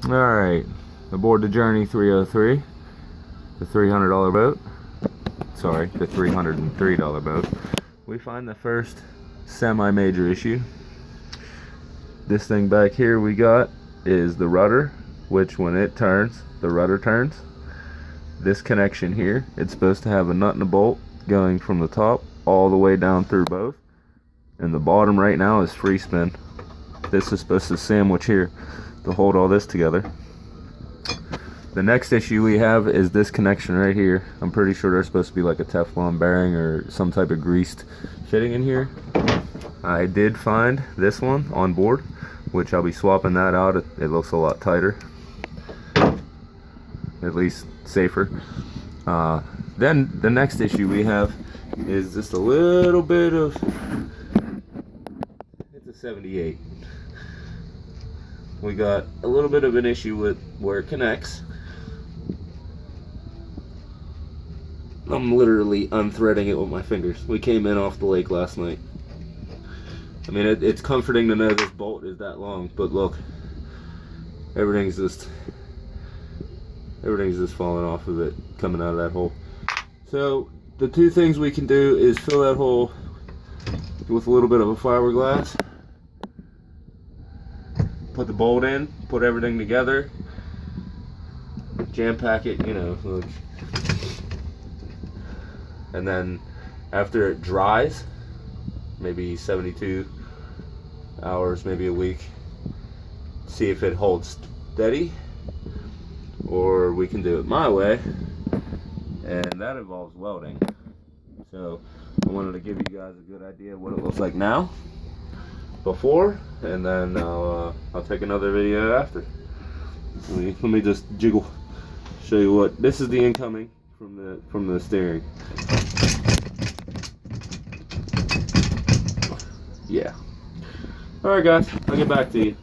Alright, aboard the Journey 303, the $300 boat. Sorry, the $303 boat. We find the first semi-major issue. This thing back here we got is the rudder, which when it turns, the rudder turns. This connection here, it's supposed to have a nut and a bolt going from the top all the way down through both. And the bottom right now is free spin. This is supposed to sandwich here to hold all this together. The next issue we have is this connection right here. I'm pretty sure there's supposed to be like a Teflon bearing or some type of greased fitting in here. I did find this one on board, which I'll be swapping that out. It looks a lot tighter, at least safer. Then the next issue we have is just a little bit of, it's a 78. We got a little bit of an issue with where it connects. I'm literally unthreading it with my fingers. We came in off the lake last night. I mean, it's comforting to know this bolt is that long, but look, everything's just falling off of it, coming out of that hole. So the two things we can do is fill that hole with a little bit of a fiberglass, put the bolt in, put everything together, jam pack it, you know, look. And then after it dries, maybe 72 hours, maybe a week, see if it holds steady, or we can do it my way, and that involves welding. So I wanted to give you guys a good idea of what it looks like now, before, and then I'll take another video after. Let me just jiggle, show you what this is. The incoming from the steering. Yeah. Alright guys, I'll get back to you.